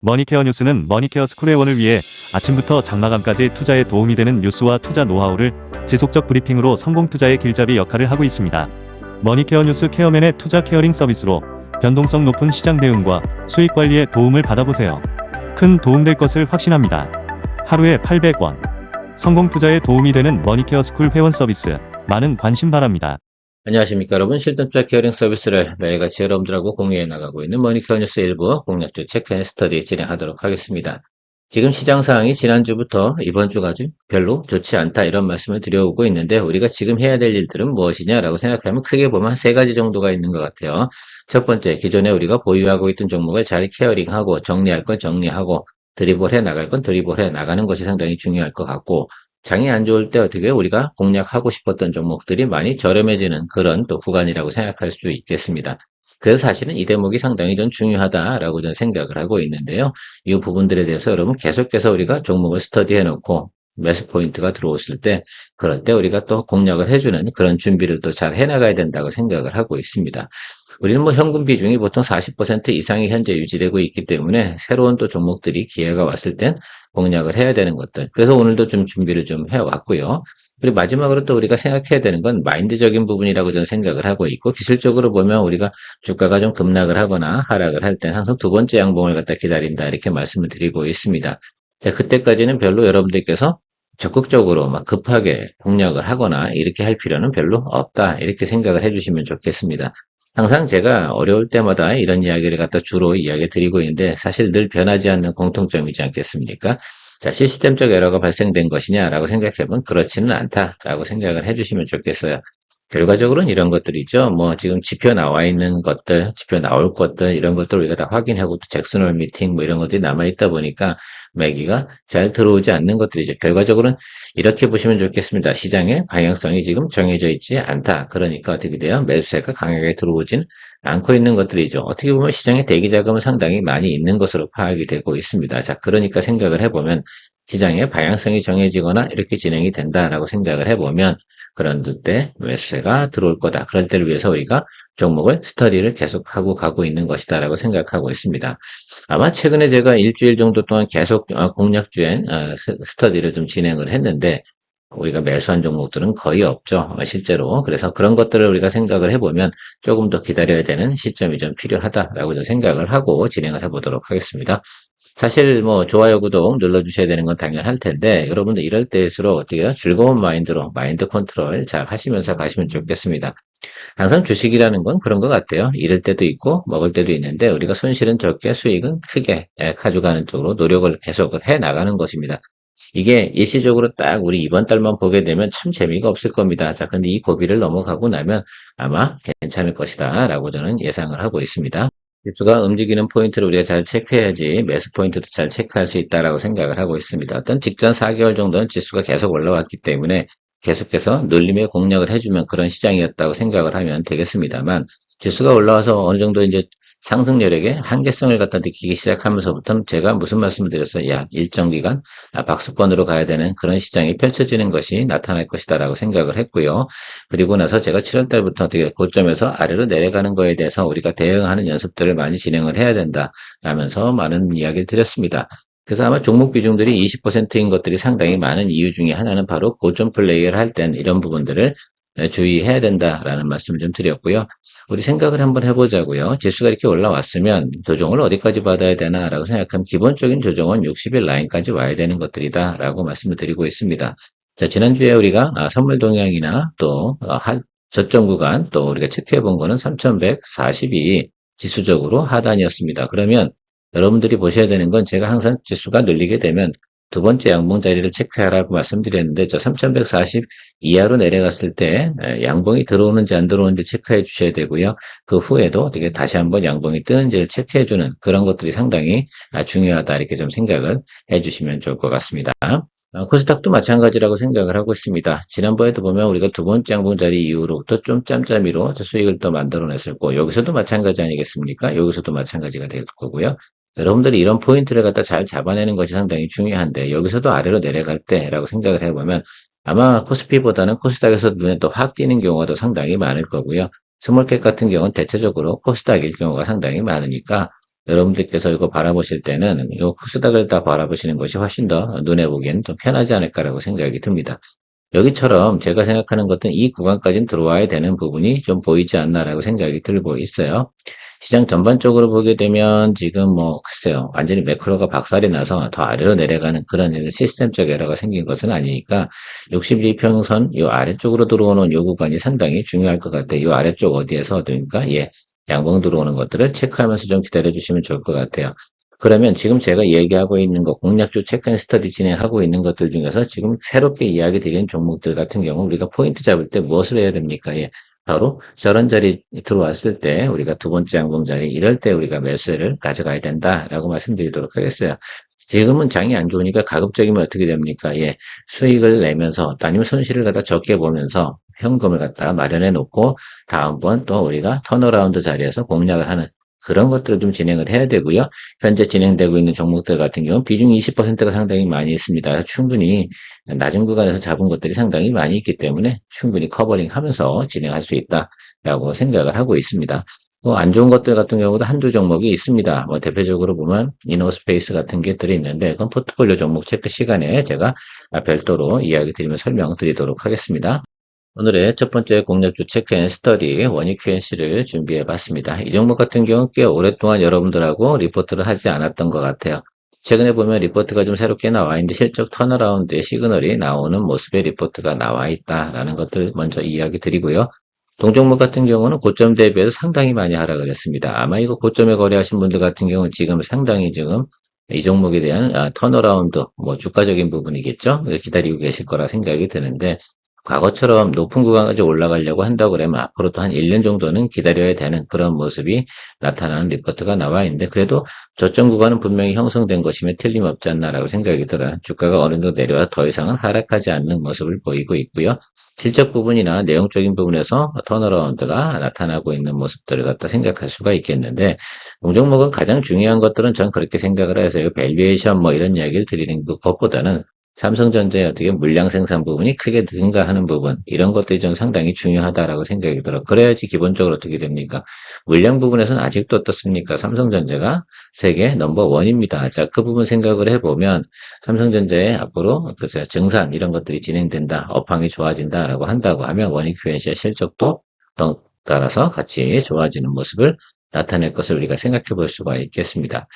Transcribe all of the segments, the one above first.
머니케어 뉴스는 머니케어 스쿨 회원을 위해 아침부터 장마감까지 투자에 도움이 되는 뉴스와 투자 노하우를 지속적 브리핑으로 성공 투자의 길잡이 역할을 하고 있습니다. 머니케어 뉴스 케어맨의 투자 케어링 서비스로 변동성 높은 시장 대응과 수익 관리에 도움을 받아보세요. 큰 도움될 것을 확신합니다. 하루에 800원. 성공 투자에 도움이 되는 머니케어 스쿨 회원 서비스. 많은 관심 바랍니다. 안녕하십니까 여러분. 실전투자 케어링 서비스를 매일같이 여러분들하고 공유해 나가고 있는 머니케어 뉴스 일부 공략주 체크 앤 스터디 진행하도록 하겠습니다. 지금 시장 상황이 지난주부터 이번 주가 별로 좋지 않다 이런 말씀을 드려오고 있는데, 우리가 지금 해야 될 일들은 무엇이냐라고 생각하면 크게 보면 세 가지 정도가 있는 것 같아요. 첫 번째, 기존에 우리가 보유하고 있던 종목을 잘 케어링하고 정리할 건 정리하고 드리블 해 나갈 건 드리블 해 나가는 것이 상당히 중요할 것 같고, 장이 안 좋을 때 어떻게 우리가 공략하고 싶었던 종목들이 많이 저렴해지는 그런 또 구간이라고 생각할 수 있겠습니다. 그래서 사실은 이 대목이 상당히 좀 중요하다라고 저는 생각을 하고 있는데요. 이 부분들에 대해서 여러분 계속해서 우리가 종목을 스터디해 놓고 매수 포인트가 들어왔을 때, 그럴 때 우리가 또 공략을 해주는 그런 준비를 또 잘 해나가야 된다고 생각을 하고 있습니다. 우리는 뭐 현금 비중이 보통 40% 이상이 현재 유지되고 있기 때문에 새로운 또 종목들이 기회가 왔을 땐 공략을 해야 되는 것들. 그래서 오늘도 좀 준비를 좀 해왔고요. 그리고 마지막으로 또 우리가 생각해야 되는 건 마인드적인 부분이라고 저는 생각을 하고 있고, 기술적으로 보면 우리가 주가가 좀 급락을 하거나 하락을 할 땐 항상 두 번째 양봉을 갖다 기다린다 이렇게 말씀을 드리고 있습니다. 자, 그때까지는 별로 여러분들께서 적극적으로 막 급하게 공략을 하거나 이렇게 할 필요는 별로 없다 이렇게 생각을 해주시면 좋겠습니다. 항상 제가 어려울 때마다 이런 이야기를 갖다 주로 이야기 드리고 있는데, 사실 늘 변하지 않는 공통점이지 않겠습니까? 자, 시스템적 에러가 발생된 것이냐라고 생각해보면 그렇지는 않다라고 생각을 해주시면 좋겠어요. 결과적으로는 이런 것들이죠. 뭐 지금 지표 나와 있는 것들, 지표 나올 것들, 이런 것들 우리가 다 확인하고 또 잭슨홀 미팅 뭐 이런 것들이 남아 있다 보니까 매기가 잘 들어오지 않는 것들이죠. 결과적으로는 이렇게 보시면 좋겠습니다. 시장의 방향성이 지금 정해져 있지 않다. 그러니까 어떻게 돼요? 매수세가 강하게 들어오진 않고 있는 것들이죠. 어떻게 보면 시장의 대기 자금은 상당히 많이 있는 것으로 파악이 되고 있습니다. 자, 그러니까 생각을 해보면 시장의 방향성이 정해지거나 이렇게 진행이 된다라고 생각을 해보면, 그런 때 매수세가 들어올 거다. 그럴 때를 위해서 우리가 종목을 스터디를 계속하고 가고 있는 것이다라고 생각하고 있습니다. 아마 최근에 제가 일주일 정도 동안 계속 공략 주행 스터디를 좀 진행을 했는데, 우리가 매수한 종목들은 거의 없죠. 실제로. 그래서 그런 것들을 우리가 생각을 해보면 조금 더 기다려야 되는 시점이 좀 필요하다라고 좀 생각을 하고 진행을 해보도록 하겠습니다. 사실 뭐 좋아요, 구독 눌러주셔야 되는 건 당연할 텐데, 여러분들 이럴 때일수록 어떻게 해요? 즐거운 마인드로 마인드 컨트롤 잘 하시면서 가시면 좋겠습니다. 항상 주식이라는 건 그런 것 같아요. 잃을 때도 있고 먹을 때도 있는데, 우리가 손실은 적게 수익은 크게 가져가는 쪽으로 노력을 계속 해 나가는 것입니다. 이게 일시적으로 딱 우리 이번 달만 보게 되면 참 재미가 없을 겁니다. 자, 근데 이 고비를 넘어가고 나면 아마 괜찮을 것이다 라고 저는 예상을 하고 있습니다. 지수가 움직이는 포인트를 우리가 잘 체크해야지 매수 포인트도 잘 체크할 수 있다라고 생각을 하고 있습니다. 어떤 직전 4개월 정도는 지수가 계속 올라왔기 때문에 계속해서 눌림의 공략을 해주면 그런 시장이었다고 생각을 하면 되겠습니다만, 지수가 올라와서 어느 정도 이제 상승 여력의 한계성을 갖다 느끼기 시작하면서부터는 제가 무슨 말씀을 드렸어요? 야, 일정 기간 박수권으로 가야 되는 그런 시장이 펼쳐지는 것이 나타날 것이다라고 생각을 했고요. 그리고 나서 제가 7월 달부터 어떻게 고점에서 아래로 내려가는 거에 대해서 우리가 대응하는 연습들을 많이 진행을 해야 된다라면서 많은 이야기를 드렸습니다. 그래서 아마 종목 비중들이 20%인 것들이 상당히 많은 이유 중에 하나는 바로 고점 플레이를 할 땐 이런 부분들을 주의해야 된다라는 말씀을 좀 드렸고요. 우리 생각을 한번 해보자고요. 지수가 이렇게 올라왔으면 조정을 어디까지 받아야 되나라고 생각하면 기본적인 조정은 60일 라인까지 와야 되는 것들이다라고 말씀을 드리고 있습니다. 자, 지난주에 우리가 선물 동향이나 또 저점 구간 또 우리가 체크해 본 거는 3142 지수적으로 하단이었습니다. 그러면 여러분들이 보셔야 되는 건, 제가 항상 지수가 눌리게 되면 두 번째 양봉 자리를 체크하라고 말씀드렸는데, 저 3140 이하로 내려갔을 때 양봉이 들어오는지 안 들어오는지 체크해 주셔야 되고요. 그 후에도 어떻게 다시 한번 양봉이 뜨는지를 체크해 주는 그런 것들이 상당히 중요하다 이렇게 좀 생각을 해 주시면 좋을 것 같습니다. 코스닥도 마찬가지라고 생각을 하고 있습니다. 지난번에도 보면 우리가 두 번째 양봉 자리 이후로부터 좀 짬짬이로 수익을 또 만들어냈었고, 여기서도 마찬가지 아니겠습니까? 여기서도 마찬가지가 될 거고요. 여러분들이 이런 포인트를 갖다 잘 잡아내는 것이 상당히 중요한데, 여기서도 아래로 내려갈 때라고 생각을 해보면 아마 코스피보다는 코스닥에서 눈에 또 확 띄는 경우가 더 상당히 많을 거고요. 스몰캡 같은 경우는 대체적으로 코스닥일 경우가 상당히 많으니까 여러분들께서 이거 바라보실 때는 이 코스닥을 다 바라보시는 것이 훨씬 더 눈에 보기에는 좀 편하지 않을까라고 생각이 듭니다. 여기처럼 제가 생각하는 것은 이 구간까지는 들어와야 되는 부분이 좀 보이지 않나라고 생각이 들고 있어요. 시장 전반적으로 보게 되면 지금 뭐 글쎄요, 완전히 매크로가 박살이 나서 더 아래로 내려가는 그런 시스템적 에러가 생긴 것은 아니니까 62평선 이 아래쪽으로 들어오는 요 구간이 상당히 중요할 것 같아요. 이 아래쪽 어디에서 어디입니까? 예, 양봉 들어오는 것들을 체크하면서 좀 기다려 주시면 좋을 것 같아요. 그러면 지금 제가 얘기하고 있는 거, 공략주 체크 앤 스터디 진행하고 있는 것들 중에서 지금 새롭게 이야기 드린 종목들 같은 경우 우리가 포인트 잡을 때 무엇을 해야 됩니까? 예. 바로 저런 자리 들어왔을 때 우리가 두 번째 양봉 자리 이럴 때 우리가 매수를 가져가야 된다라고 말씀드리도록 하겠어요. 지금은 장이 안 좋으니까 가급적이면 어떻게 됩니까? 예. 수익을 내면서 아니면 손실을 갖다 적게 보면서 현금을 갖다가 마련해 놓고 다음번 또 우리가 턴어라운드 자리에서 공략을 하는 그런 것들을 좀 진행을 해야 되고요. 현재 진행되고 있는 종목들 같은 경우는 비중이 20%가 상당히 많이 있습니다. 충분히 낮은 구간에서 잡은 것들이 상당히 많이 있기 때문에 충분히 커버링 하면서 진행할 수 있다라고 생각을 하고 있습니다. 안 좋은 것들 같은 경우도 한두 종목이 있습니다. 대표적으로 보면 이노스페이스 같은 것들이 있는데 그건 포트폴리오 종목 체크 시간에 제가 별도로 이야기 드리며 설명드리도록 하겠습니다. 오늘의 첫 번째 공략주 체크 앤 스터디 원익 QNC를 준비해 봤습니다. 이 종목 같은 경우는 꽤 오랫동안 여러분들하고 리포트를 하지 않았던 것 같아요. 최근에 보면 리포트가 좀 새롭게 나와 있는데 실적 턴어라운드의 시그널이 나오는 모습의 리포트가 나와 있다라는 것들 먼저 이야기 드리고요. 동종목 같은 경우는 고점 대비해서 상당히 많이 하락을 했습니다. 아마 이거 고점에 거래하신 분들 같은 경우는 지금 상당히 지금 이 종목에 대한 턴어라운드, 주가적인 부분이겠죠? 기다리고 계실 거라 생각이 드는데 과거처럼 높은 구간까지 올라가려고 한다고 그러면 앞으로도 한 1년 정도는 기다려야 되는 그런 모습이 나타나는 리포트가 나와 있는데 그래도 저점 구간은 분명히 형성된 것이면 틀림없지 않나라고 생각이 들어요. 주가가 어느 정도 내려와 더 이상은 하락하지 않는 모습을 보이고 있고요. 실적 부분이나 내용적인 부분에서 턴어라운드가 나타나고 있는 모습들을 갖다 생각할 수가 있겠는데 동종목은 가장 중요한 것들은 전 그렇게 생각을 해서 밸류에이션 이런 이야기를 드리는 것보다는 삼성전자의 어떻게 물량 생산 부분이 크게 증가하는 부분 이런 것들이 좀 상당히 중요하다라고 생각이 들어. 그래야지 기본적으로 어떻게 됩니까? 물량 부분에서는 아직도 어떻습니까? 삼성전자가 세계 넘버 원입니다. 자, 그 부분 생각을 해보면 삼성전자의 앞으로 글쎄요 증산 이런 것들이 진행된다, 업황이 좋아진다라고 한다고 하면 원익 QNC의 실적도 따라서 같이 좋아지는 모습을 나타낼 것을 우리가 생각해 볼 수가 있겠습니다.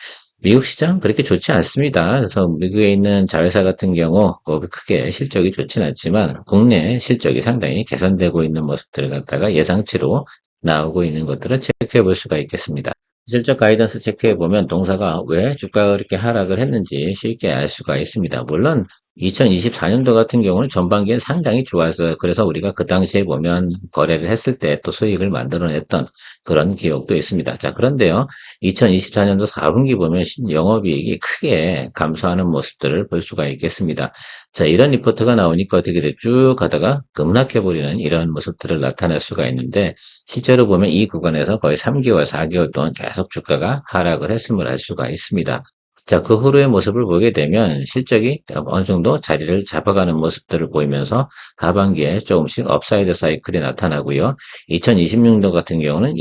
미국 시장 그렇게 좋지 않습니다. 그래서 미국에 있는 자회사 같은 경우 크게 실적이 좋지는 않지만 국내 실적이 상당히 개선되고 있는 모습들을 갖다가 예상치로 나오고 있는 것들을 체크해 볼 수가 있겠습니다. 실적 가이던스 체크해 보면 동사가 왜 주가가 그렇게 하락을 했는지 쉽게 알 수가 있습니다. 물론 2024년도 같은 경우는 전반기엔 상당히 좋았어요. 그래서 우리가 그 당시에 보면 거래를 했을 때 또 수익을 만들어냈던 그런 기억도 있습니다. 자, 그런데요. 2024년도 4분기 보면 영업이익이 크게 감소하는 모습들을 볼 수가 있겠습니다. 자, 이런 리포트가 나오니까 어떻게 돼? 쭉 가다가 급락해버리는 이런 모습들을 나타낼 수가 있는데 실제로 보면 이 구간에서 거의 3개월, 4개월 동안 계속 주가가 하락을 했음을 알 수가 있습니다. 자, 그 후로의 모습을 보게 되면 실적이 어느 정도 자리를 잡아가는 모습들을 보이면서 하반기에 조금씩 업사이드 사이클이 나타나고요. 2026년도 같은 경우는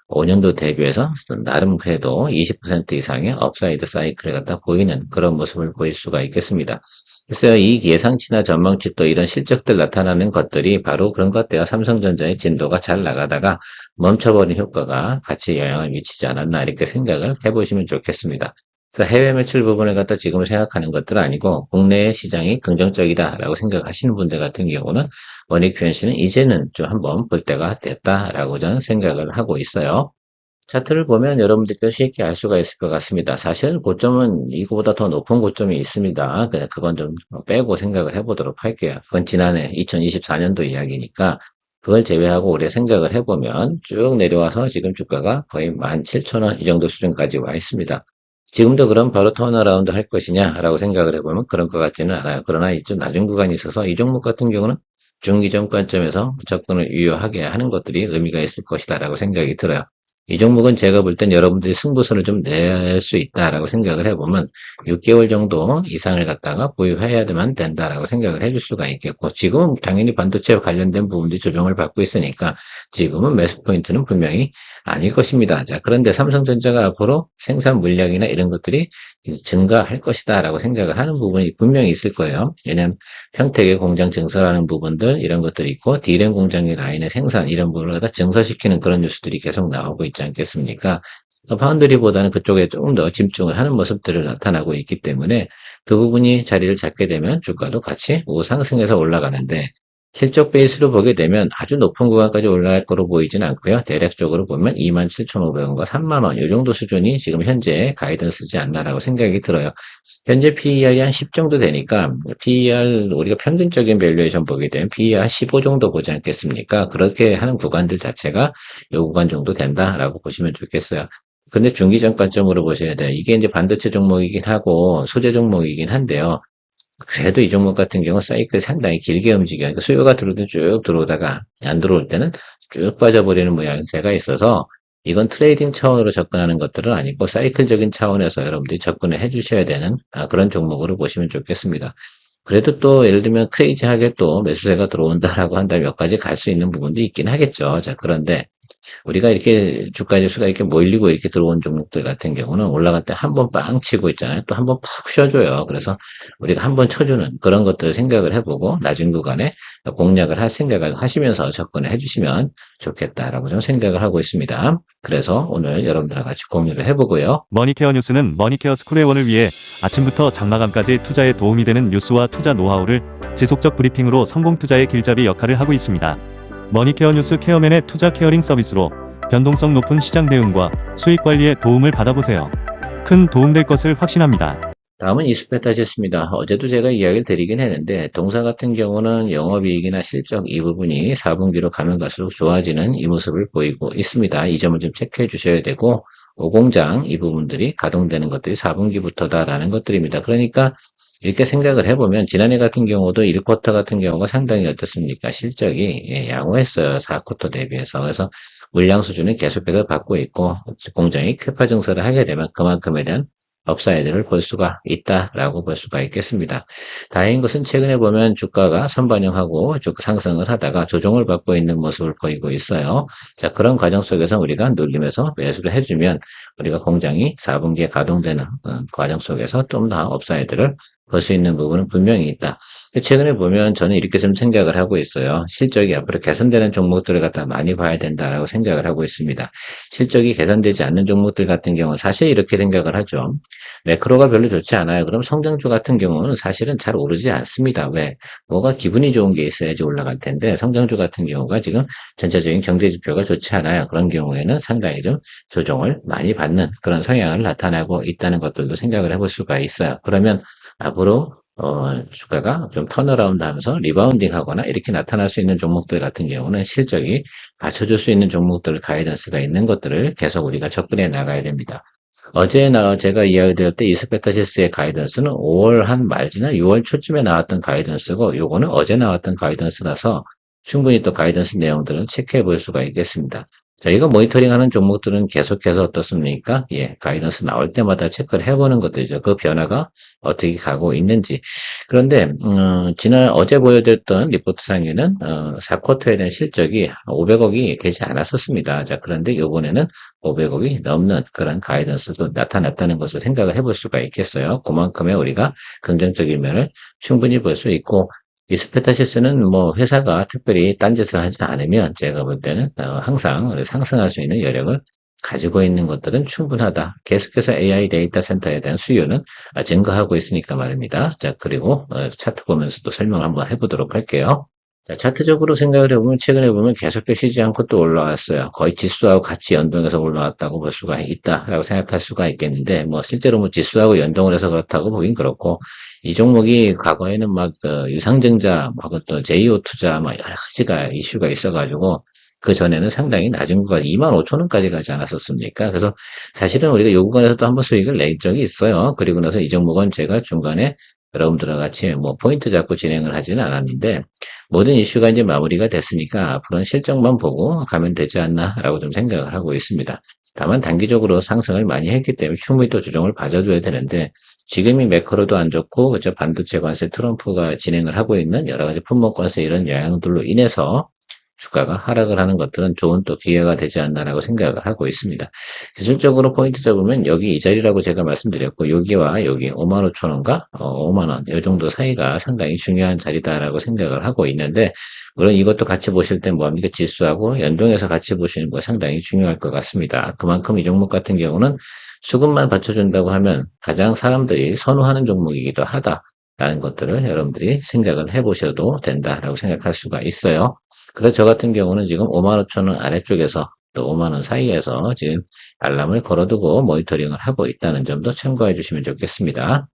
2025년도 대비해서 나름 그래도 20% 이상의 업사이드 사이클을 갖다 보이는 그런 모습을 보일 수가 있겠습니다. 글쎄요, 이 예상치나 전망치 또 이런 실적들 나타나는 것들이 바로 그런 것 같아요. 삼성전자의 진도가 잘 나가다가 멈춰버린 효과가 같이 영향을 미치지 않았나 이렇게 생각을 해보시면 좋겠습니다. 그래서 해외 매출 부분을 갖다 지금 생각하는 것들은 아니고 국내 시장이 긍정적이다라고 생각하시는 분들 같은 경우는 원익 QNC는 이제는 좀 한번 볼 때가 됐다라고 저는 생각을 하고 있어요. 차트를 보면 여러분들께서 쉽게 알 수가 있을 것 같습니다. 사실 고점은 이거보다 더 높은 고점이 있습니다. 그냥 그건 좀 빼고 생각을 해보도록 할게요. 그건 지난해 2024년도 이야기니까 그걸 제외하고 올해 생각을 해보면 쭉 내려와서 지금 주가가 거의 17,000원 이 정도 수준까지 와 있습니다. 지금도 그럼 바로 턴어라운드 할 것이냐라고 생각을 해보면 그런 것 같지는 않아요. 그러나 이좀 낮은 구간이 있어서 이 종목 같은 경우는 중기점 관점에서 접근을 유효하게 하는 것들이 의미가 있을 것이다라고 생각이 들어요. 이 종목은 제가 볼 땐 여러분들이 승부수를 좀 낼 수 있다라고 생각을 해보면 6개월 정도 이상을 갖다가 보유해야만 된다라고 생각을 해줄 수가 있겠고 지금은 당연히 반도체와 관련된 부분들이 조정을 받고 있으니까 지금은 매수 포인트는 분명히 아닐 것입니다. 자, 그런데 삼성전자가 앞으로 생산 물량이나 이런 것들이 이제 증가할 것이다라고 생각을 하는 부분이 분명히 있을 거예요. 왜냐하면 평택의 공장 증설하는 부분들 이런 것들이 있고 D램 공장의 라인의 생산 이런 부분을 갖다 증설시키는 그런 뉴스들이 계속 나오고 있지 않겠습니까? 파운드리보다는 그쪽에 조금 더 집중을 하는 모습들을 나타나고 있기 때문에 그 부분이 자리를 잡게 되면 주가도 같이 우상승해서 올라가는데 실적 베이스로 보게 되면 아주 높은 구간까지 올라갈 거로 보이진 않고요. 대략적으로 보면 27,500원과 3만 원, 이 정도 수준이 지금 현재 가이던스지 않나라고 생각이 들어요. 현재 PER이 한 10 정도 되니까 PER 우리가 평균적인 밸류에이션 보게 되면 PER 한 15 정도 보지 않겠습니까? 그렇게 하는 구간들 자체가 이 구간 정도 된다라고 보시면 좋겠어요. 근데 중기적 관점으로 보셔야 돼요. 이게 이제 반도체 종목이긴 하고 소재 종목이긴 한데요. 그래도 이 종목 같은 경우 사이클이 상당히 길게 움직여요. 그러니까 수요가 들어올 때 쭉 들어오다가 안 들어올 때는 쭉 빠져버리는 모양새가 있어서 이건 트레이딩 차원으로 접근하는 것들은 아니고 사이클적인 차원에서 여러분들이 접근을 해주셔야 되는 그런 종목으로 보시면 좋겠습니다. 그래도 또 예를 들면 크레이지하게 또 매수세가 들어온다라고 한다면 몇 가지 갈 수 있는 부분도 있긴 하겠죠. 자, 그런데 우리가 이렇게 주가 지수가 이렇게 몰리고 이렇게 들어온 종목들 같은 경우는 올라갈 때 한 번 빵 치고 있잖아요. 또 한 번 푹 쉬어줘요. 그래서 우리가 한 번 쳐주는 그런 것들을 생각을 해보고 낮은 구간에 공략을 할 생각을 하시면서 접근을 해주시면 좋겠다라고 좀 생각을 하고 있습니다. 그래서 오늘 여러분들과 같이 공유를 해보고요. 머니케어 뉴스는 머니케어 스쿨회원을 위해 아침부터 장마감까지 투자에 도움이 되는 뉴스와 투자 노하우를 지속적 브리핑으로 성공 투자의 길잡이 역할을 하고 있습니다. 머니케어 뉴스 케어맨의 투자 케어링 서비스로 변동성 높은 시장 대응과 수익 관리에 도움을 받아보세요. 큰 도움될 것을 확신합니다. 다음은 이스페타시스입니다. 어제도 제가 이야기를 드리긴 했는데 동사 같은 경우는 영업이익이나 실적 이 부분이 4분기로 가면 갈수록 좋아지는 이 모습을 보이고 있습니다. 이 점을 좀 체크해 주셔야 되고 오공장 이 부분들이 가동되는 것들이 4분기부터다라는 것들입니다. 그러니까 이렇게 생각을 해보면 지난해 같은 경우도 1쿼터 같은 경우가 상당히 어떻습니까? 실적이 양호했어요. 4쿼터 대비해서. 그래서 물량 수준은 계속해서 받고 있고 공장이 캐파 증설을 하게 되면 그만큼에 대한 업사이드를 볼 수가 있다라고 볼 수가 있겠습니다. 다행인 것은 최근에 보면 주가가 선반영하고 주가 상승을 하다가 조정을 받고 있는 모습을 보이고 있어요. 자, 그런 과정 속에서 우리가 눌림에서 매수를 해주면 우리가 공장이 4분기에 가동되는 과정 속에서 좀 더 업사이드를 볼 수 있는 부분은 분명히 있다. 최근에 보면 저는 이렇게 좀 생각을 하고 있어요. 실적이 앞으로 개선되는 종목들을 갖다 많이 봐야 된다라고 생각을 하고 있습니다. 실적이 개선되지 않는 종목들 같은 경우는 사실 이렇게 생각을 하죠. 매크로가 별로 좋지 않아요. 그럼 성장주 같은 경우는 사실은 잘 오르지 않습니다. 왜? 뭐가 기분이 좋은 게 있어야지 올라갈 텐데 성장주 같은 경우가 지금 전체적인 경제 지표가 좋지 않아요. 그런 경우에는 상당히 좀 조정을 많이 받는 그런 성향을 나타내고 있다는 것들도 생각을 해볼 수가 있어요. 그러면 앞으로 주가가 좀 턴어라운드 하면서 리바운딩 하거나 이렇게 나타날 수 있는 종목들 같은 경우는 실적이 받쳐줄 수 있는 종목들 가이던스가 있는 것들을 계속 우리가 접근해 나가야 됩니다. 제가 이야기 드릴 때 이스페타시스의 가이던스는 5월 한 말지나 6월 초쯤에 나왔던 가이던스고 요거는 어제 나왔던 가이던스라서 충분히 또 가이던스 내용들을 체크해 볼 수가 있겠습니다. 저희가 모니터링하는 종목들은 계속해서 어떻습니까? 예, 가이던스 나올 때마다 체크를 해보는 것들이죠. 그 변화가 어떻게 가고 있는지. 그런데 어제 보여드렸던 리포트상에는 4쿼터에 대한 실적이 500억이 되지 않았었습니다. 자, 그런데 이번에는 500억이 넘는 그런 가이던스도 나타났다는 것을 생각을 해볼 수가 있겠어요. 그만큼의 우리가 긍정적인 면을 충분히 볼 수 있고 이스페타시스는 뭐 회사가 특별히 딴짓을 하지 않으면 제가 볼 때는 항상 상승할 수 있는 여력을 가지고 있는 것들은 충분하다. 계속해서 AI 데이터 센터에 대한 수요는 증가하고 있으니까 말입니다. 자, 그리고 차트 보면서 또 설명 한번 해보도록 할게요. 자, 차트적으로 생각을 해보면 최근에 보면 계속해서 쉬지 않고 또 올라왔어요. 거의 지수하고 같이 연동해서 올라왔다고 볼 수가 있다라고 생각할 수가 있겠는데 뭐 실제로 뭐 지수하고 연동을 해서 그렇다고 보긴 그렇고 이 종목이 과거에는 유상증자, 또 제이오 투자 여러 가지가 이슈가 있어가지고 그 전에는 상당히 낮은 구간 25,000원까지 가지 않았었습니까? 그래서 사실은 우리가 요 구간에서도 한번 수익을 낸 적이 있어요. 그리고 나서 이 종목은 제가 중간에 여러분들과 같이 뭐 포인트 잡고 진행을 하지는 않았는데 모든 이슈가 이제 마무리가 됐으니까 앞으로는 실적만 보고 가면 되지 않나라고 좀 생각을 하고 있습니다. 다만 단기적으로 상승을 많이 했기 때문에 충분히 또 조정을 봐줘야 되는데 지금이 매크로도 안 좋고 그죠 반도체 관세 트럼프가 진행을 하고 있는 여러 가지 품목 관세 이런 영향들로 인해서 주가가 하락을 하는 것들은 좋은 또 기회가 되지 않나라고 생각을 하고 있습니다. 기술적으로 포인트 잡으면 여기 이 자리라고 제가 말씀드렸고 여기와 여기 5만 5천 원과 5만 원 이 정도 사이가 상당히 중요한 자리다라고 생각을 하고 있는데 물론 이것도 같이 보실 때 뭐합니까? 지수하고 연동해서 같이 보시는 거 상당히 중요할 것 같습니다. 그만큼 이 종목 같은 경우는 수급만 받쳐준다고 하면 가장 사람들이 선호하는 종목이기도 하다라는 것들을 여러분들이 생각을 해보셔도 된다라고 생각할 수가 있어요. 그래서 저 같은 경우는 지금 5만 5천 원 아래쪽에서 또 5만 원 사이에서 지금 알람을 걸어두고 모니터링을 하고 있다는 점도 참고해 주시면 좋겠습니다.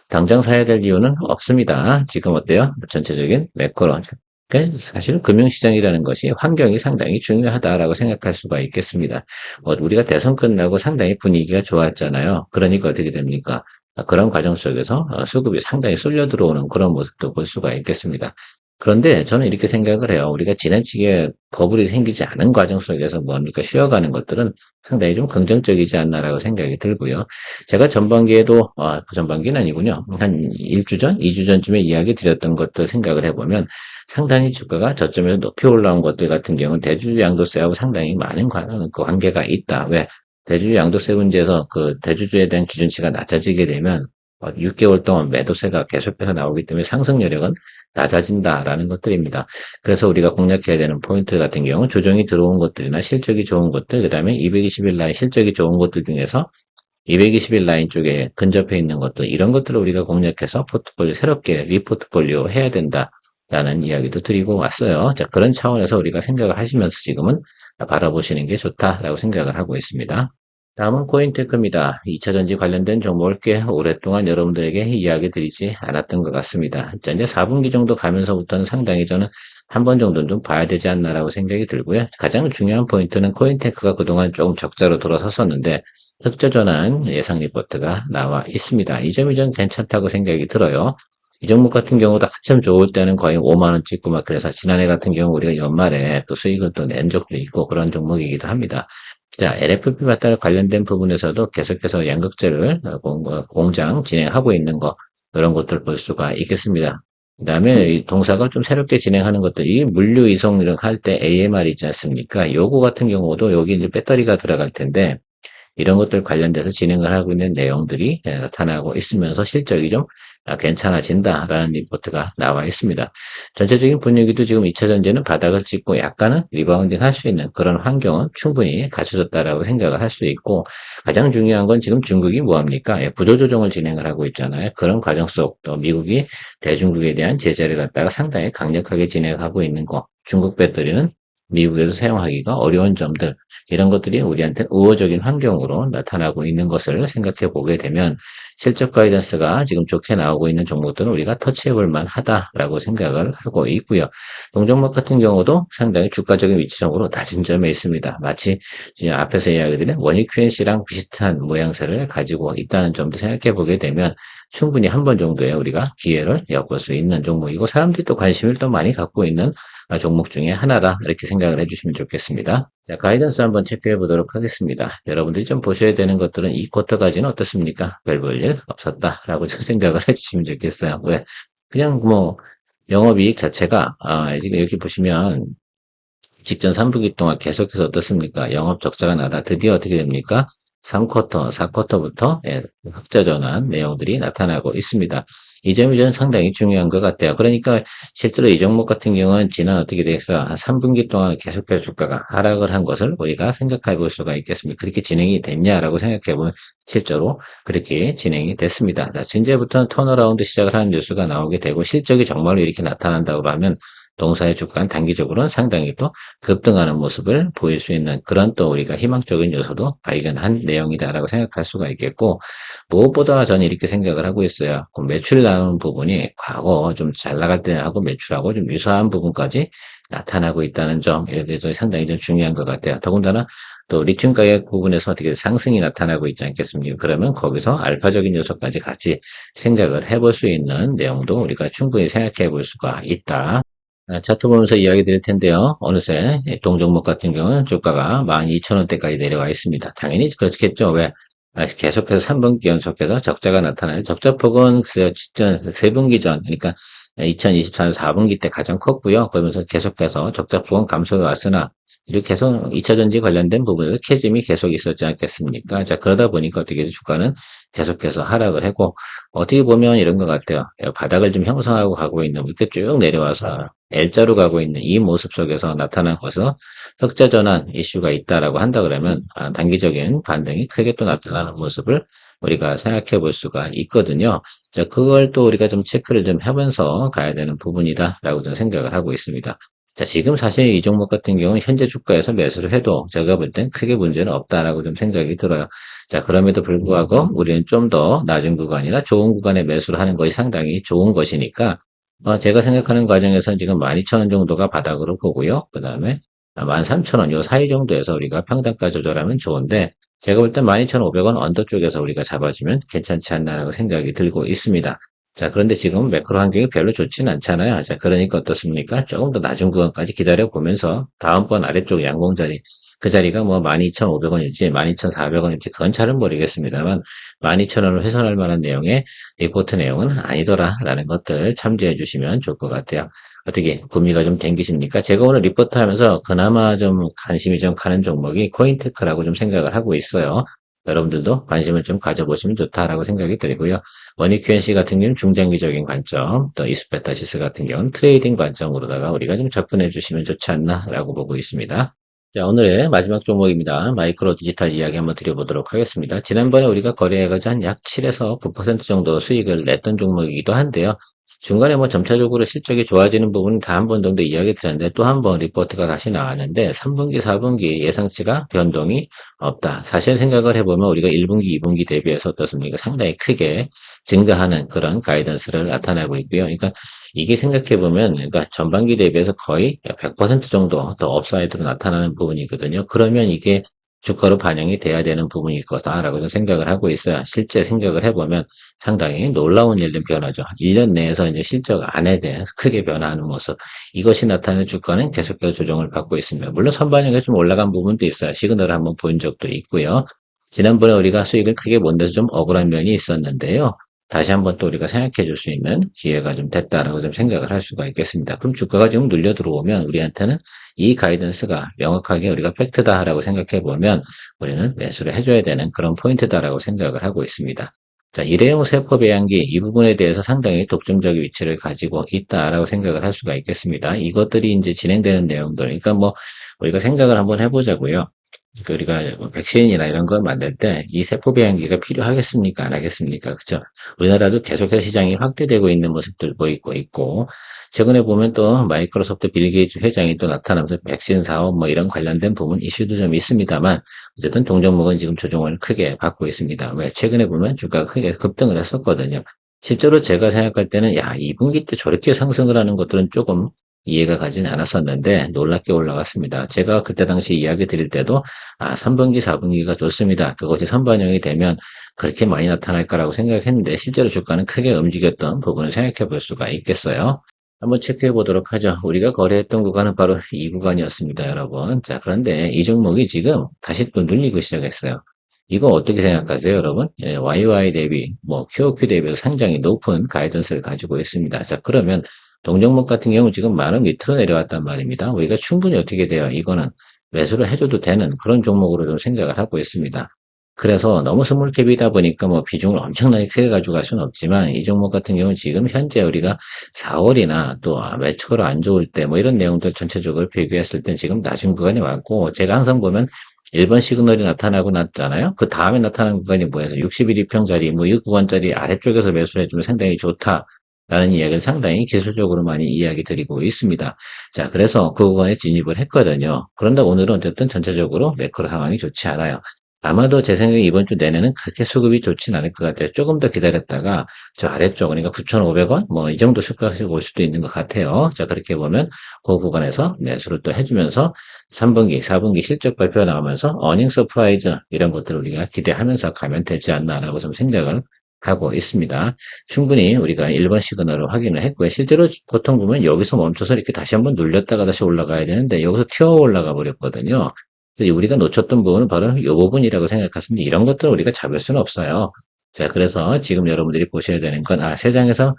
당장 사야 될 이유는 없습니다. 지금 어때요? 전체적인 매크로. 그러니까 사실 금융시장이라는 것이 환경이 상당히 중요하다라고 생각할 수가 있겠습니다. 우리가 대선 끝나고 상당히 분위기가 좋았잖아요. 그러니까 어떻게 됩니까? 그런 과정 속에서 수급이 상당히 쏠려 들어오는 그런 모습도 볼 수가 있겠습니다. 그런데 저는 이렇게 생각을 해요. 우리가 지나치게 버블이 생기지 않은 과정 속에서 뭡니까 쉬어가는 것들은 상당히 좀 긍정적이지 않나라고 생각이 들고요. 제가 전반기에도 전반기는 아니군요. 한 1주 전, 2주 전쯤에 이야기 드렸던 것들 생각을 해보면 상당히 주가가 저점에서 높이 올라온 것들 같은 경우는 대주주 양도세하고 상당히 많은 관계가 있다. 왜? 대주주 양도세 문제에서 그 대주주에 대한 기준치가 낮아지게 되면 6개월 동안 매도세가 계속해서 나오기 때문에 상승 여력은 낮아진다라는 것들입니다. 그래서 우리가 공략해야 되는 포인트 같은 경우 조정이 들어온 것들이나 실적이 좋은 것들, 그 다음에 220일 라인 실적이 좋은 것들 중에서 220일 라인 쪽에 근접해 있는 것들, 이런 것들을 우리가 공략해서 포트폴리오 새롭게 리포트폴리오 해야 된다라는 이야기도 드리고 왔어요. 자, 그런 차원에서 우리가 생각을 하시면서 지금은 바라보시는 게 좋다라고 생각을 하고 있습니다. 다음은 코인테크입니다. 2차전지 관련된 종목을 꽤 오랫동안 여러분들에게 이야기 드리지 않았던 것 같습니다. 자, 이제 4분기 정도 가면서부터는 상당히 저는 한 번 정도는 좀 봐야 되지 않나라고 생각이 들고요. 가장 중요한 포인트는 코인테크가 그동안 조금 적자로 돌아섰었는데 흑자 전환 예상 리포트가 나와 있습니다. 이 점이 좀 괜찮다고 생각이 들어요. 이 종목 같은 경우도 한참 좋을 때는 거의 5만 원 찍고 막 그래서 지난해 같은 경우 우리가 연말에 또 수익을 또 낸 적도 있고 그런 종목이기도 합니다. 자, LFP 바탈 관련된 부분에서도 계속해서 양극재를 공장 진행하고 있는 거, 그런 것들 볼 수가 있겠습니다. 그 다음에 이 동사가 좀 새롭게 진행하는 것들이 물류 이송을 할 때 AMR 있지 않습니까? 요거 같은 경우도 여기 이제 배터리가 들어갈 텐데, 이런 것들 관련돼서 진행을 하고 있는 내용들이 나타나고 있으면서 실적이 좀 괜찮아진다라는 리포트가 나와 있습니다. 전체적인 분위기도 지금 2차 전지는 바닥을 찍고 약간은 리바운딩 할 수 있는 그런 환경은 충분히 갖춰졌다라고 생각을 할 수 있고 가장 중요한 건 지금 중국이 뭐합니까? 구조조정을 진행을 하고 있잖아요. 그런 과정 속 또 미국이 대중국에 대한 제재를 갖다가 상당히 강력하게 진행하고 있는 거. 중국 배터리는 미국에서 사용하기가 어려운 점들 이런 것들이 우리한테 우호적인 환경으로 나타나고 있는 것을 생각해 보게 되면 실적 가이던스가 지금 좋게 나오고 있는 종목들은 우리가 터치해 볼 만하다라고 생각을 하고 있고요. 동종목 같은 경우도 상당히 주가적인 위치적으로 낮은 점에 있습니다. 마치 앞에서 이야기드린 원익 QNC랑 비슷한 모양새를 가지고 있다는 점도 생각해 보게 되면 충분히 한 번 정도의 우리가 기회를 엿볼 수 있는 종목이고 사람들이 또 관심을 또 많이 갖고 있는 종목 중에 하나다 이렇게 생각을 해주시면 좋겠습니다. 자, 가이던스 한번 체크해 보도록 하겠습니다. 여러분들이 좀 보셔야 되는 것들은 이 쿼터까지는 어떻습니까? 별 볼 일 없었다라고 생각을 해주시면 좋겠어요. 왜? 그냥 뭐 영업이익 자체가 지금 여기 보시면 직전 3분기 동안 계속해서 어떻습니까? 영업 적자가 나다 드디어 어떻게 됩니까? 3쿼터, 4쿼터부터 흑자 전환 내용들이 나타나고 있습니다. 이 점이 저는 상당히 중요한 것 같아요. 그러니까 실제로 이 종목 같은 경우는 지난 어떻게 돼서 한 3분기 동안 계속해서 주가가 하락을 한 것을 우리가 생각해 볼 수가 있겠습니다. 그렇게 진행이 됐냐라고 생각해 보면 실제로 그렇게 진행이 됐습니다. 자, 이제부터는 턴어라운드 시작을 하는 뉴스가 나오게 되고 실적이 정말로 이렇게 나타난다고 하면 동사의 주가는 단기적으로는 상당히 또 급등하는 모습을 보일 수 있는 그런 또 우리가 희망적인 요소도 발견한 내용이다라고 생각할 수가 있겠고 무엇보다 저는 이렇게 생각을 하고 있어요. 그 매출 나오는 부분이 과거 좀 잘 나갈 때하고 매출하고 좀 유사한 부분까지 나타나고 있다는 점, 이에 대해서 상당히 좀 중요한 것 같아요. 더군다나 또 리튬 가격 부분에서 어떻게 상승이 나타나고 있지 않겠습니까? 그러면 거기서 알파적인 요소까지 같이 생각을 해볼 수 있는 내용도 우리가 충분히 생각해 볼 수가 있다. 차트 보면서 이야기 드릴 텐데요. 어느새 동종목 같은 경우는 주가가 12,000원대까지 내려와 있습니다. 당연히 그렇겠죠. 왜? 계속해서 3분기 연속해서 적자가 나타나요. 적자폭은 직전 3분기 전, 그러니까 2024년 4분기 때 가장 컸고요. 그러면서 계속해서 적자 부분 감소해 왔으나 이렇게 해서 2차 전지 관련된 부분에서 캐짐이 계속 있었지 않겠습니까? 자, 그러다 보니까 어떻게 주가는 계속해서 하락을 하고, 어떻게 보면 이런 것 같아요. 바닥을 좀 형성하고 가고 있는, 이렇게 쭉 내려와서 L자로 가고 있는 이 모습 속에서 나타난 것은 흑자 전환 이슈가 있다라고 한다 그러면, 단기적인 반등이 크게 또 나타나는 모습을 우리가 생각해 볼 수가 있거든요. 자, 그걸 또 우리가 좀 체크를 좀 하면서 가야 되는 부분이다라고 저는 생각을 하고 있습니다. 자, 지금 사실 이 종목 같은 경우는 현재 주가에서 매수를 해도 제가 볼 땐 크게 문제는 없다라고 좀 생각이 들어요. 자, 그럼에도 불구하고 우리는 좀 더 낮은 구간이나 좋은 구간에 매수를 하는 것이 상당히 좋은 것이니까, 제가 생각하는 과정에서는 지금 12,000원 정도가 바닥으로 보고요. 그 다음에 13,000원 요 사이 정도에서 우리가 평단가 조절하면 좋은데, 제가 볼 땐 12,500원 언더 쪽에서 우리가 잡아주면 괜찮지 않나라고 생각이 들고 있습니다. 자, 그런데 지금 매크로 환경이 별로 좋진 않잖아요. 자, 그러니까 어떻습니까? 조금 더 낮은 구간까지 기다려 보면서 다음번 아래쪽 양봉 자리, 그 자리가 뭐 12,500원일지 12,400원일지 그건 잘은 모르겠습니다만 12,000원을 훼손할 만한 내용의 리포트 내용은 아니더라라는 것들 참조해 주시면 좋을 것 같아요. 어떻게 구미가 좀 땡기십니까? 제가 오늘 리포트 하면서 그나마 좀 관심이 좀 가는 종목이 코인테크라고 좀 생각을 하고 있어요. 여러분들도 관심을 좀 가져보시면 좋다라고 생각이 들고요. 머니QNC 같은 경우는 중장기적인 관점, 또 이스페타시스 같은 경우는 트레이딩 관점으로다가 우리가 좀 접근해 주시면 좋지 않나라고 보고 있습니다. 자, 오늘의 마지막 종목입니다. 마이크로 디지털 이야기 한번 드려보도록 하겠습니다. 지난번에 우리가 거래해가지고 한 약 7에서 9% 정도 수익을 냈던 종목이기도 한데요. 중간에 뭐 점차적으로 실적이 좋아지는 부분은 다 한 번 정도 이야기 드렸는데 또 한 번 리포트가 다시 나왔는데 3분기, 4분기 예상치가 변동이 없다. 사실 생각을 해보면 우리가 1분기, 2분기 대비해서 어떻습니까? 상당히 크게 증가하는 그런 가이던스를 나타내고 있고요. 그러니까 이게 생각해보면 그러니까 전반기 대비해서 거의 100% 정도 더 업사이드로 나타나는 부분이거든요. 그러면 이게 주가로 반영이 돼야 되는 부분일 거다라고 저는 생각을 하고 있어요. 실제 생각을 해보면 상당히 놀라운 일된 변화죠. 1년 내에서 이제 실적 안에 대해서 크게 변화하는 모습. 이것이 나타나는 주가는 계속해서 조정을 받고 있습니다. 물론 선반영에 좀 올라간 부분도 있어요. 시그널을 한번 본 적도 있고요. 지난번에 우리가 수익을 크게 못 내서 좀 억울한 면이 있었는데요. 다시 한번 또 우리가 생각해 줄 수 있는 기회가 좀 됐다라고 좀 생각을 할 수가 있겠습니다. 그럼 주가가 지금 눌려 들어오면 우리한테는 이 가이던스가 명확하게 우리가 팩트다라고 생각해 보면 우리는 매수를 해줘야 되는 그런 포인트다라고 생각을 하고 있습니다. 자, 일회용 세포 배양기 이 부분에 대해서 상당히 독점적인 위치를 가지고 있다라고 생각을 할 수가 있겠습니다. 이것들이 이제 진행되는 내용들, 그러니까 뭐 우리가 생각을 한번 해보자고요. 우리가 뭐 백신이나 이런 걸 만들 때 이 세포 배양기가 필요하겠습니까? 안 하겠습니까? 그죠? 우리나라도 계속해서 시장이 확대되고 있는 모습들 보이고 있고, 최근에 보면 또 마이크로소프트 빌 게이츠 회장이 또 나타나면서 백신 사업 뭐 이런 관련된 부분 이슈도 좀 있습니다만, 어쨌든 동종목은 지금 조정을 크게 받고 있습니다. 왜? 최근에 보면 주가가 크게 급등을 했었거든요. 실제로 제가 생각할 때는, 야, 2분기 때 저렇게 상승을 하는 것들은 조금 이해가 가진 않았었는데 놀랍게 올라갔습니다. 제가 그때 당시 이야기 드릴 때도 3분기, 4분기가 좋습니다. 그것이 선반영이 되면 그렇게 많이 나타날까라고 생각했는데 실제로 주가는 크게 움직였던 부분을 생각해 볼 수가 있겠어요. 한번 체크해 보도록 하죠. 우리가 거래했던 구간은 바로 이 구간이었습니다, 여러분. 자, 그런데 이 종목이 지금 다시 또 눌리고 시작했어요. 이거 어떻게 생각하세요, 여러분? 예, YY 대비, 뭐 QOQ 대비도 상당히 높은 가이던스를 가지고 있습니다. 자, 그러면 동종목 같은 경우 지금 10,000원 밑으로 내려왔단 말입니다. 우리가 충분히 어떻게 돼요? 이거는 매수를 해줘도 되는 그런 종목으로 좀 생각을 하고 있습니다. 그래서 너무 스몰캡이다 보니까 뭐 비중을 엄청나게 크게 가져갈 수는 없지만 이 종목 같은 경우는 지금 현재 우리가 4월이나 또 매출가 안 좋을 때 뭐 이런 내용들 전체적으로 비교했을 때 지금 낮은 구간이 왔고 제가 항상 보면 1번 시그널이 나타나고 났잖아요. 그 다음에 나타난 구간이 뭐예요? 61 이평짜리 뭐 이 구간짜리 아래쪽에서 매수를 해주면 상당히 좋다. 라는 이야기를 상당히 기술적으로 많이 이야기 드리고 있습니다. 자, 그래서 그 구간에 진입을 했거든요. 그런데 오늘은 어쨌든 전체적으로 매크로 상황이 좋지 않아요. 아마도 제 생각에 이번 주 내내는 그렇게 수급이 좋진 않을 것 같아요. 조금 더 기다렸다가 저 아래쪽, 그러니까 9,500원? 뭐 이 정도 수가씩 올 수도 있는 것 같아요. 자, 그렇게 보면 그 구간에서 매수를 또 해주면서 3분기, 4분기 실적 발표 나오면서 어닝 서프라이즈 이런 것들을 우리가 기대하면서 가면 되지 않나라고 좀 생각을 하고 있습니다. 충분히 우리가 1번 시그널을 확인을 했고요. 실제로 보통 보면 여기서 멈춰서 이렇게 다시 한번 눌렸다가 다시 올라가야 되는데 여기서 튀어 올라가 버렸거든요. 우리가 놓쳤던 부분은 바로 이 부분이라고 생각했습니다. 이런 것들은 우리가 잡을 수는 없어요. 자, 그래서 지금 여러분들이 보셔야 되는 건, 세상에서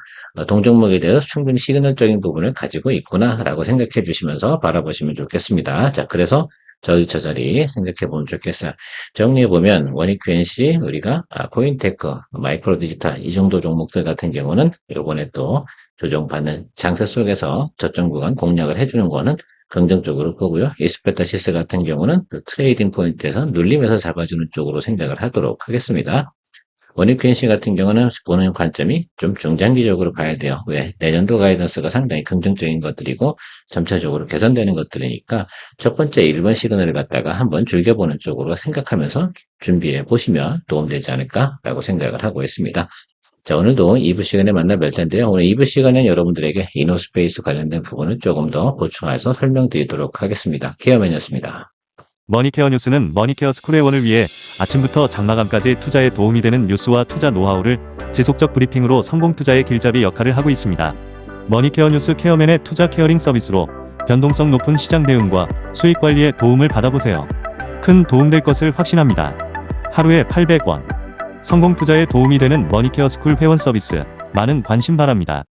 동종목에 대해서 충분히 시그널적인 부분을 가지고 있구나라고 생각해 주시면서 바라보시면 좋겠습니다. 자, 그래서 저 자리 생각해 보면 좋겠어요. 정리해 보면 원익 QNC 우리가 코인테크, 마이크로 디지털 이 정도 종목들 같은 경우는 요번에 또 조정받는 장세 속에서 저점 구간 공략을 해주는 거는 긍정적으로 보고요. 이스페타시스 같은 경우는 그 트레이딩 포인트에서 눌림에서 잡아주는 쪽으로 생각을 하도록 하겠습니다. 원익 QNC 같은 경우는 보는 관점이 좀 중장기적으로 봐야 돼요. 왜? 내년도 가이던스가 상당히 긍정적인 것들이고 점차적으로 개선되는 것들이니까 첫 번째 1번 시그널을 갖다가 한번 즐겨보는 쪽으로 생각하면서 준비해 보시면 도움되지 않을까라고 생각을 하고 있습니다. 자, 오늘도 2부 시간에 만나 뵐 텐데요. 오늘 2부 시간엔 여러분들에게 이노스페이스 관련된 부분을 조금 더 보충해서 설명드리도록 하겠습니다. 케어맨이었습니다. 머니케어 뉴스는 머니케어 스쿨의 원을 위해 아침부터 장마감까지 투자에 도움이 되는 뉴스와 투자 노하우를 지속적 브리핑으로 성공 투자의 길잡이 역할을 하고 있습니다. 머니케어 뉴스 케어맨의 투자 케어링 서비스로 변동성 높은 시장 대응과 수익 관리에 도움을 받아보세요. 큰 도움될 것을 확신합니다. 하루에 800원. 성공 투자에 도움이 되는 머니케어 스쿨 회원 서비스 많은 관심 바랍니다.